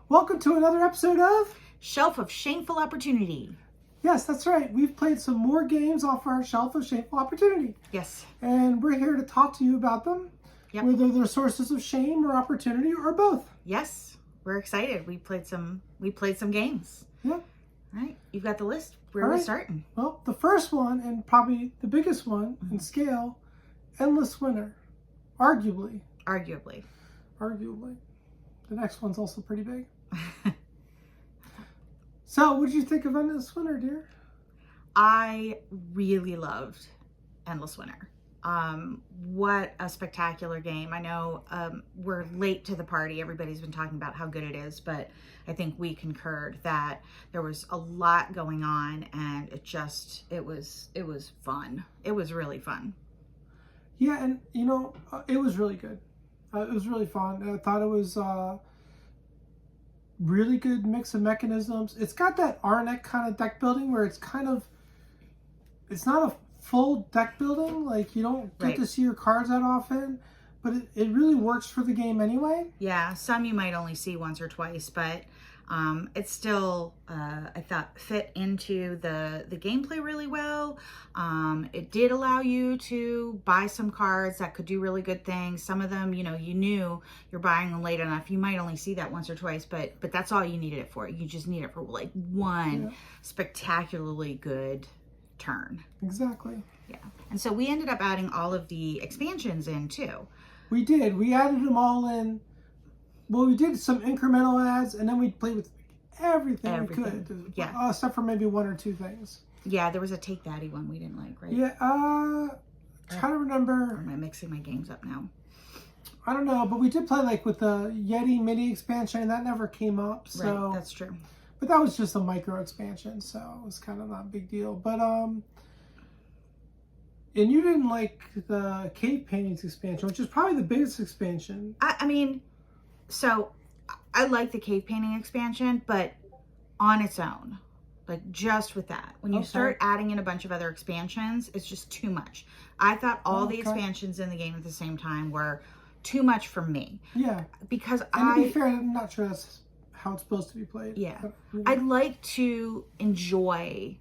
Welcome to another episode of Shelf of Shameful Opportunity. Yes, that's right. We've played some more games off our Shelf of Shameful Opportunity. Yes. And we're here to talk to you about them. Yep. Whether they're sources of shame or opportunity or both. Yes. We're excited. We played some games. Yeah. All right. You've got the list. Where All are we right. starting? Well, the first one, and probably the biggest one in scale, Endless Winter. Arguably. Arguably. The next one's also pretty big. So, what did you think of Endless Winter, dear? I really loved Endless Winter. What a spectacular game. I know we're late to the party. Everybody's been talking about how good it is, but I think we concurred that there was a lot going on, and it was fun. It was really fun. Yeah, and it was really good. It was really fun. I thought it was really good mix of mechanisms. It's got that Arnek kind of deck building where it's not a full deck building. Like, you don't get to see your cards that often, but it really works for the game anyway. Yeah, some you might only see once or twice, but it's still, I thought, fit into the gameplay really well. It did allow you to buy some cards that could do really good things. Some of them, you knew you're buying them late enough. You might only see that once or twice, but that's all you needed it for. You just need it for like one spectacularly good turn. Exactly. Yeah. And so we ended up adding all of the expansions in too. We did. We added them all in. Well, we did some incremental adds, and then we played with everything. We could. Yeah. Except for maybe one or two things. Yeah, there was a Take Daddy one we didn't like, right? Yeah. Trying to remember. Am I mixing my games up now? I don't know, but we did play like with the Yeti mini expansion, and that never came up. So right, that's true. But that was just a micro expansion, so it was kind of not a big deal. But and you didn't like the cave paintings expansion, which is probably the biggest expansion. I mean, so I like the cave painting expansion, but on its own, like just with that, when you start adding in a bunch of other expansions, it's just too much. I thought all the expansions in the game at the same time were too much for me. Yeah. Because and to be fair, I'm not sure that's how it's supposed to be played. Yeah. I'd like to enjoy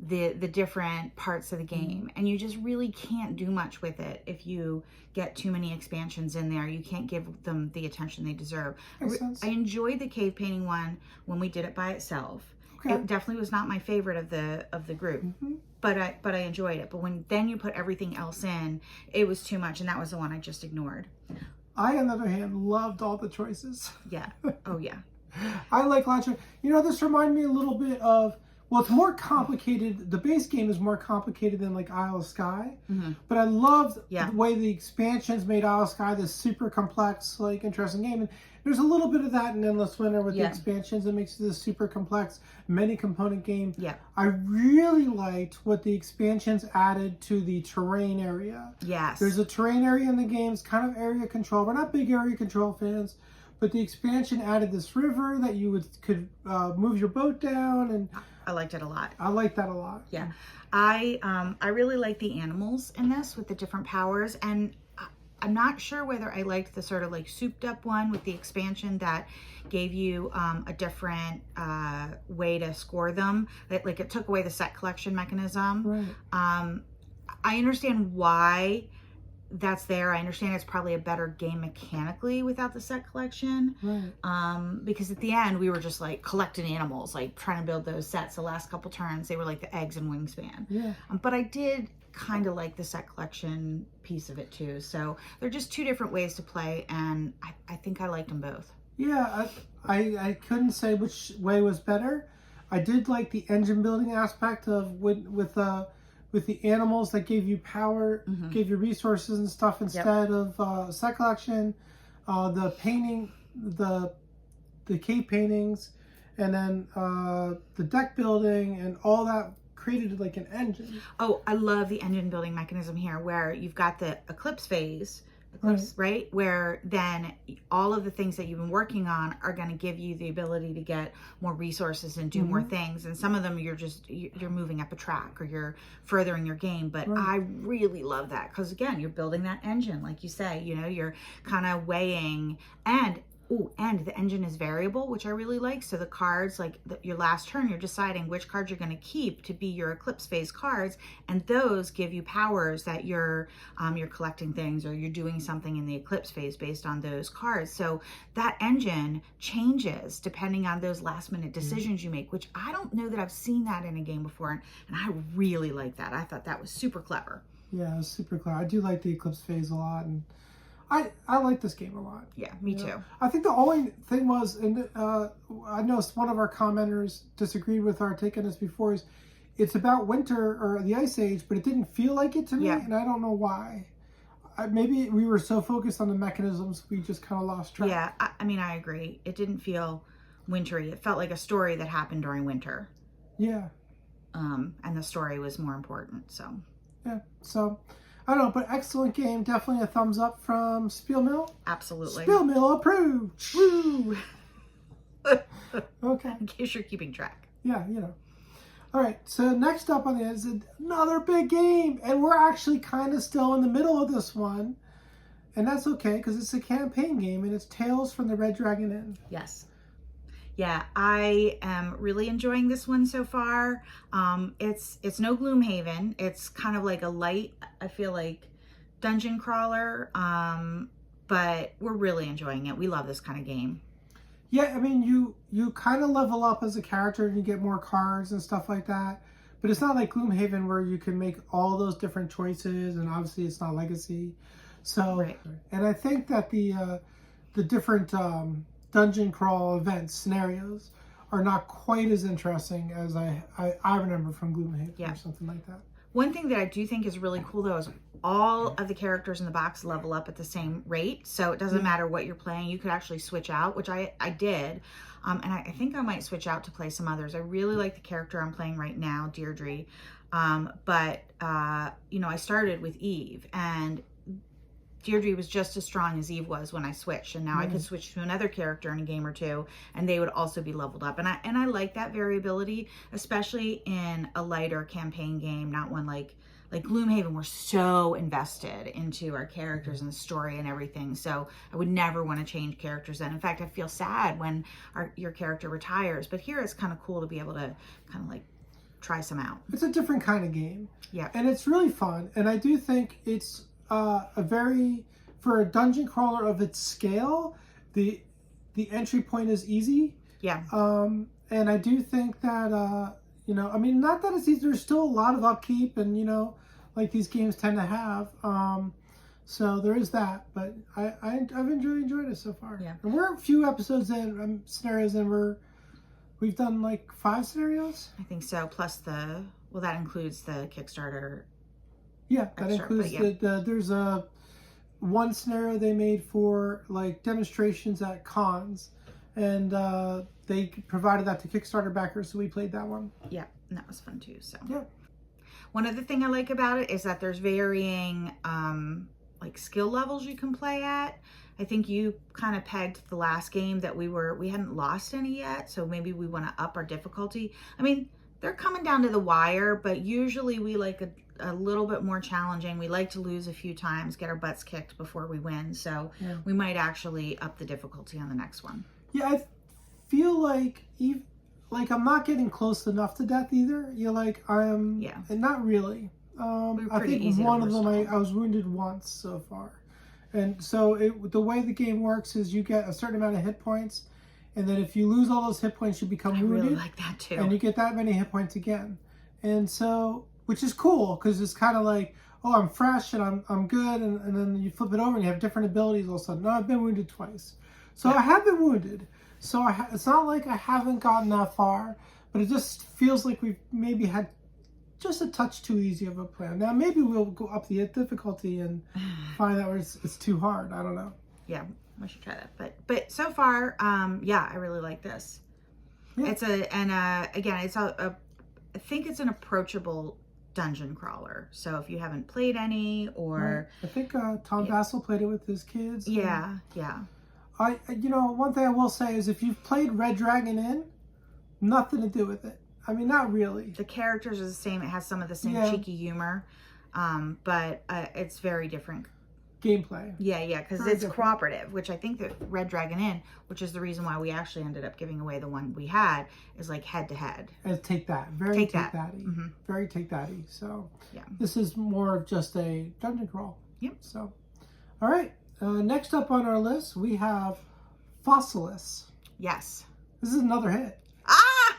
the different parts of the game, and you just really can't do much with it if you get too many expansions in there. You can't give them the attention they deserve. Makes sense. I enjoyed the cave painting one when we did it by itself. Okay. It definitely was not my favorite of the group, but I enjoyed it. But when then you put everything else in, it was too much, and that was the one I just ignored. I, on the other hand, loved all the choices. Yeah. Oh yeah. I like Launcher. This reminded me a little bit of, well, it's more complicated. The base game is more complicated than like Isle of Skye. But I loved the way the expansions made Isle of Skye this super complex, like, interesting game. And there's a little bit of that in Endless Winter with the expansions that makes it this super complex, many component game. Yeah. I really liked what the expansions added to the terrain area. Yes. There's a terrain area in the game. It's kind of area control. We're not big area control fans. But the expansion added this river that you could move your boat down, and I liked it a lot. I liked that a lot. Yeah, I really like the animals in this with the different powers, and I'm not sure whether I liked the sort of like souped up one with the expansion that gave you a different way to score them. That like it took away the set collection mechanism. Right. I understand why that's there. I understand it's probably a better game mechanically without the set collection. Right. Because at the end we were just like collecting animals, like trying to build those sets. The last couple turns they were like the eggs and wingspan. Yeah. But I did kind of like the set collection piece of it too. So they're just two different ways to play, and I think I liked them both. Yeah, I couldn't say which way was better. I did like the engine building aspect of with the animals that gave you power, gave you resources and stuff instead of set collection, the painting, the cave paintings, and then the deck building and all that created like an engine. Oh, I love the engine building mechanism here where you've got the eclipse phase, right? Where then all of the things that you've been working on are going to give you the ability to get more resources and do more things. And some of them you're moving up a track or you're furthering your game. But I really love that because again, you're building that engine, like you say, you're kind of weighing. And Oh, and the engine is variable, which I really like. So the cards, like your last turn, you're deciding which cards you're going to keep to be your eclipse phase cards, and those give you powers that you're collecting things or you're doing something in the eclipse phase based on those cards. So that engine changes depending on those last minute decisions you make, which I don't know that I've seen that in a game before, and I really like that. I thought that was super clever. Yeah, it was super clever. I do like the eclipse phase a lot, and I like this game a lot. Yeah, me too. I think the only thing was, and I know one of our commenters disagreed with our take on this before, is it's about winter or the Ice Age, but it didn't feel like it to me, and I don't know why. Maybe we were so focused on the mechanisms, we just kind of lost track. Yeah, I mean, I agree. It didn't feel wintry. It felt like a story that happened during winter. Yeah. And the story was more important, so. Yeah, so... I don't know, but excellent game. Definitely a thumbs up from SpielMill. Absolutely. SpielMill approved. Woo! Okay. In case you're keeping track. Yeah, you know. All right, so next up on the end is another big game. And we're actually kind of still in the middle of this one. And that's okay, because it's a campaign game, and it's Tales from the Red Dragon Inn. Yes. Yeah, I am really enjoying this one so far. It's no Gloomhaven. It's kind of like a light, I feel like, dungeon crawler. But we're really enjoying it. We love this kind of game. Yeah, I mean, you kind of level up as a character and you get more cards and stuff like that. But it's not like Gloomhaven where you can make all those different choices, and obviously it's not Legacy. So, right. And I think that the different dungeon crawl events, scenarios, are not quite as interesting as I remember from Gloomhaven or something like that. One thing that I do think is really cool, though, is all of the characters in the box level up at the same rate. So it doesn't matter what you're playing. You could actually switch out, which I did. And I think I might switch out to play some others. I really like the character I'm playing right now, Deirdre. But you know, I started with Eve, and Deirdre was just as strong as Eve was when I switched, and now I could switch to another character in a game or two, and they would also be leveled up. And I like that variability, especially in a lighter campaign game, not one like Gloomhaven. We're so invested into our characters and the story and everything, so I would never want to change characters then. In fact, I feel sad when your character retires, but here it's kind of cool to be able to kind of like try some out. It's a different kind of game. Yeah. And it's really fun, and I do think it's for a dungeon crawler of its scale, the entry point is easy. Yeah. And I do think that you know, I mean, not that it's easy. There's still a lot of upkeep, and you know, like these games tend to have. So there is that, but I've enjoyed it so far. Yeah. And we're a few episodes in, scenarios in. We've done like 5 scenarios. I think so. Plus that includes the Kickstarter. Yeah, that includes there's one scenario they made for like demonstrations at cons, and they provided that to Kickstarter backers, so we played that one. Yeah, and that was fun too. So yeah. One other thing I like about it is that there's varying like skill levels you can play at. I think you kind of pegged the last game that we hadn't lost any yet, so maybe we want to up our difficulty. I mean, they're coming down to the wire, but usually we like a little bit more challenging. We like to lose a few times, get our butts kicked before we win. So we might actually up the difficulty on the next one. Yeah, I feel like I'm not getting close enough to death either. You're like, and not really. I think one of them I was wounded once so far. And so the way the game works is you get a certain amount of hit points, and then if you lose all those hit points, you become wounded. I really like that too. And you get that many hit points again. And so, which is cool, because it's kind of like, oh, I'm fresh and I'm good, and then you flip it over and you have different abilities all of a sudden. No, I've been wounded twice. So I have been wounded. So it's not like I haven't gotten that far, but it just feels like we've maybe had just a touch too easy of a plan. Now maybe we'll go up the difficulty and find out where it's too hard. I don't know. Yeah, I should try that. But so far, yeah, I really like this. Yeah. I think it's an approachable dungeon crawler. So if you haven't played any, or I think Tom Vassell played it with his kids. Yeah. One thing I will say is if you've played Red Dragon Inn, nothing to do with it. I mean, not really. The characters are the same. It has some of the same cheeky humor, but it's very different gameplay. Yeah, because it's cooperative, which I think that Red Dragon Inn, which is the reason why we actually ended up giving away the one we had, is like head to head. And take that. Very take that-y. Mm-hmm. Very take that-y. So yeah. This is more of just a dungeon crawl. Yep. So, all right. Next up on our list, we have Fossilis. Yes. This is another hit.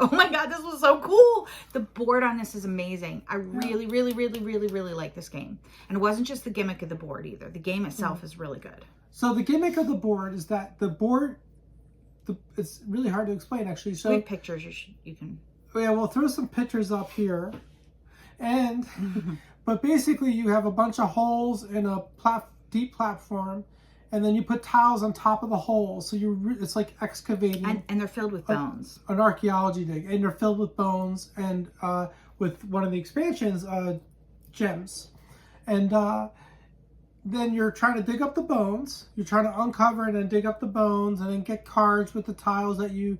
Oh my God, this was so cool. The board on this is amazing. I really, really, really, really, really like this game. And it wasn't just the gimmick of the board either. The game itself is really good. So the gimmick of the board is that the board, it's really hard to explain actually. So we have pictures you can. Yeah, we'll throw some pictures up here. And, but basically you have a bunch of holes in a deep platform. And then you put tiles on top of the holes, so it's like excavating. And they're filled with bones. An archaeology dig, and they're filled with bones, and with one of the expansions, gems. And then you're trying to dig up the bones. You're trying to uncover and then dig up the bones, and then get cards with the tiles that you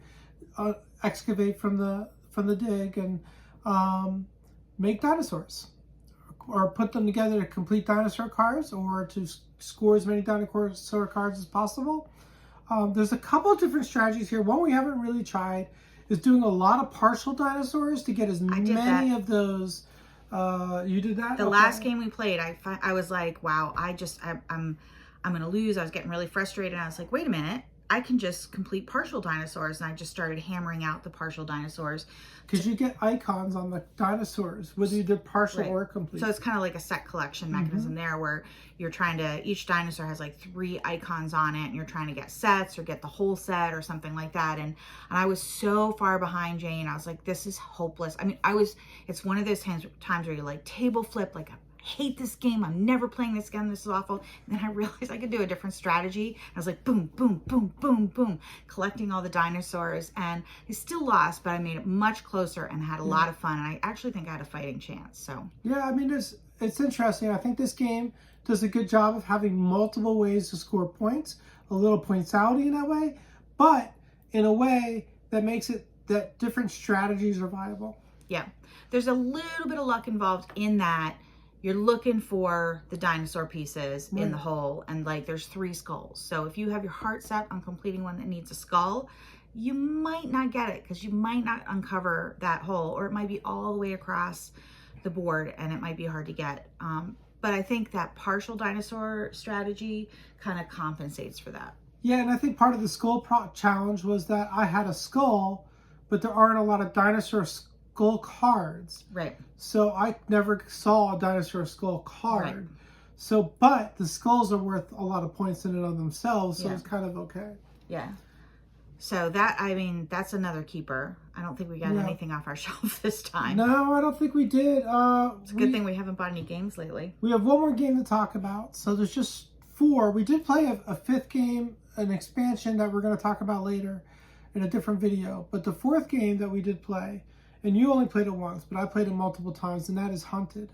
excavate from the dig, and make dinosaurs. Or put them together to complete dinosaur cards, or to score as many dinosaur cards as possible. There's a couple of different strategies here. One we haven't really tried is doing a lot of partial dinosaurs to get as many of those. You did that? The last game we played, I was like, wow, I'm gonna lose. I was getting really frustrated. I was like, wait a minute. I can just complete partial dinosaurs, and I just started hammering out the partial dinosaurs. Because you get icons on the dinosaurs, whether you did partial or complete. So it's kind of like a set collection mechanism there, where you're trying to, each dinosaur has like 3 icons on it, and you're trying to get sets or get the whole set or something like that. And I was so far behind Jane. I was like, this is hopeless. I mean, it's one of those times where you like table flip, like, hate this game. I'm never playing this again. This is awful. And then I realized I could do a different strategy. I was like, boom, boom, boom, boom, boom, collecting all the dinosaurs. And I still lost, but I made it much closer and had a lot of fun. And I actually think I had a fighting chance. So yeah, I mean, it's interesting. I think this game does a good job of having multiple ways to score points, a little pointsality in that way, but in a way that makes it that different strategies are viable. Yeah, there's a little bit of luck involved in that. You're looking for the dinosaur pieces in the hole, and like there's 3 skulls. So if you have your heart set on completing one that needs a skull, you might not get it because you might not uncover that hole, or it might be all the way across the board and it might be hard to get. But I think that partial dinosaur strategy kind of compensates for that. Yeah, and I think part of the skull challenge was that I had a skull, but there aren't a lot of dinosaur skull cards. Right. So I never saw a dinosaur skull card. Right. So, but the skulls are worth a lot of points in and of themselves, so it's kind of okay. Yeah. So that, I mean, that's another keeper. I don't think we got anything off our shelf this time. No, I don't think we did. It's a good thing we haven't bought any games lately. We have one more game to talk about. So there's just 4. We did play a 5th game, an expansion that we're going to talk about later in a different video. But the 4th game that we did play, and you only played it once, but I played it multiple times, and that is Hunted.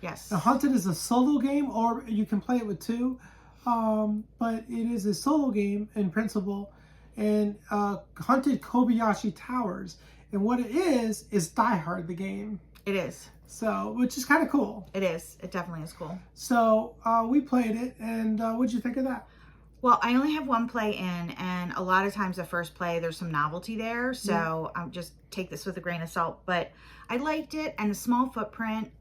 Yes. Now, Hunted is a solo game, or you can play it with 2, but it is a solo game in principle, and Hunted Kobayashi Towers. And what it is Die Hard, the game. It is. So, which is kind of cool. It is. It definitely is cool. So, we played it, and what'd you think of that? Well, I only have 1 play in, and a lot of times the first play, there's some novelty there. So just take this with a grain of salt. But I liked it, and the small footprint,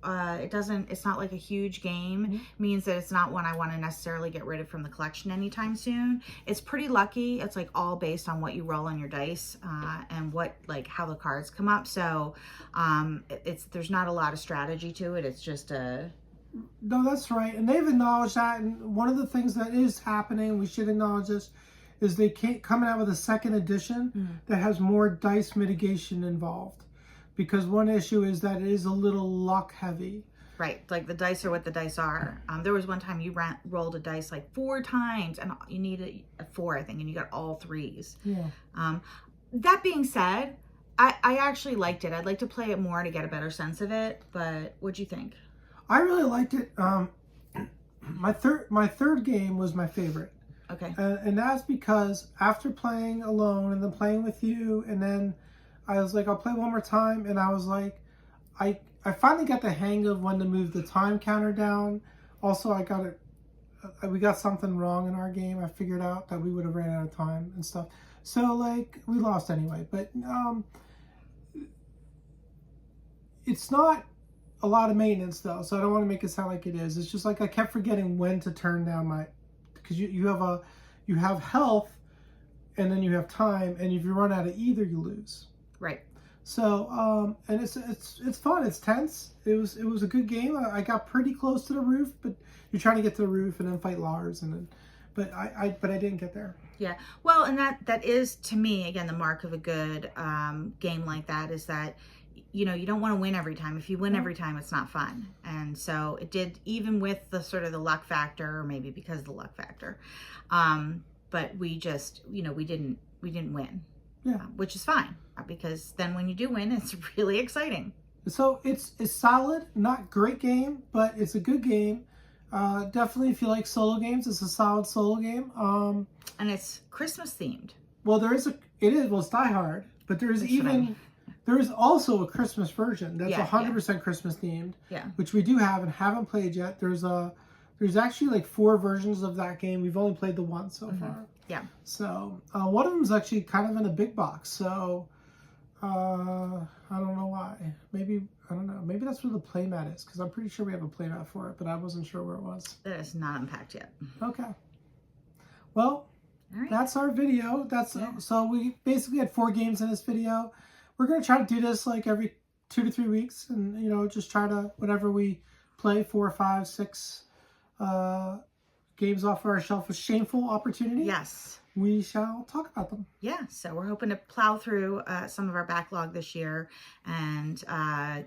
it's not like a huge game, means that it's not one I want to necessarily get rid of from the collection anytime soon. It's pretty lucky. It's like all based on what you roll on your dice, and how the cards come up. So there's not a lot of strategy to it. It's just No, that's right. And they've acknowledged that. And one of the things that is happening, we should acknowledge this, is they coming out with a 2nd edition that has more dice mitigation involved. Because one issue is that it is a little luck heavy. Right. Like the dice are what the dice are. There was one time you rolled a dice like 4 times, and you needed a 4, I think, and you got all 3s. Yeah. That being said, I actually liked it. I'd like to play it more to get a better sense of it. But what'd you think? I really liked it. My third game was my favorite. Okay. And that's because after playing alone and then playing with you, and then I was like, I'll play one more time, and I was like, I finally got the hang of when to move the time counter down. Also, I got we got something wrong in our game. I figured out that we would have ran out of time and stuff. So like we lost anyway, but it's not a lot of maintenance though, so I don't want to make it sound like it is. It's just like I kept forgetting when to turn down my, because you have health, and then you have time, and if you run out of either, you lose. Right. So and it's fun. It's tense. It was a good game. I got pretty close to the roof, but you're trying to get to the roof and then fight Lars, and then but I didn't get there. Yeah. Well, and that is to me again the mark of a good game like that is that. You know, you don't want to win every time. If you win every time, it's not fun. And so it did, even with the sort of the luck factor, or maybe because of the luck factor. But we just, you know, we didn't win. Yeah. Which is fine, because then when you do win, it's really exciting. So it's solid, not great game, but it's a good game. Definitely, if you like solo games, it's a solid solo game. And it's Christmas themed. Well, it's Die Hard, but there's there is also a Christmas version that's 100% Christmas themed, which we do have and haven't played yet. There's actually like 4 versions of that game. We've only played the one so far. Yeah. So one of them is actually kind of in a big box. So I don't know why. Maybe I don't know. Maybe that's where the playmat is, because I'm pretty sure we have a playmat for it, but I wasn't sure where it was. That is not unpacked yet. Okay. Well, that's our video. So we basically had 4 games in this video. We're going to try to do this like every 2 to 3 weeks, and, you know, just try to, whenever we play 4, 5, 6 games off our shelf with Shameful opportunity. Yes. We shall talk about them. Yeah, so we're hoping to plow through some of our backlog this year and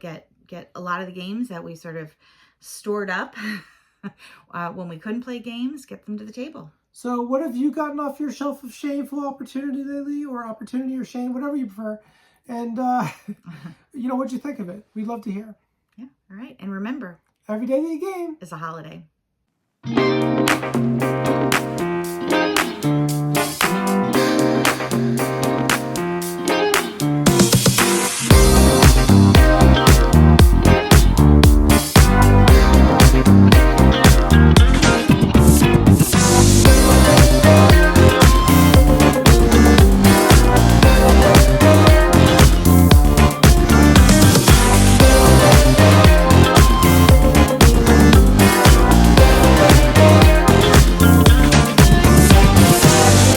get a lot of the games that we sort of stored up when we couldn't play games, get them to the table. So what have you gotten off your shelf of Shameful opportunity lately, or opportunity or shame, whatever you prefer? And, you know, what'd you think of it? We'd love to hear. Yeah. All right. And remember, every day of the game is a holiday.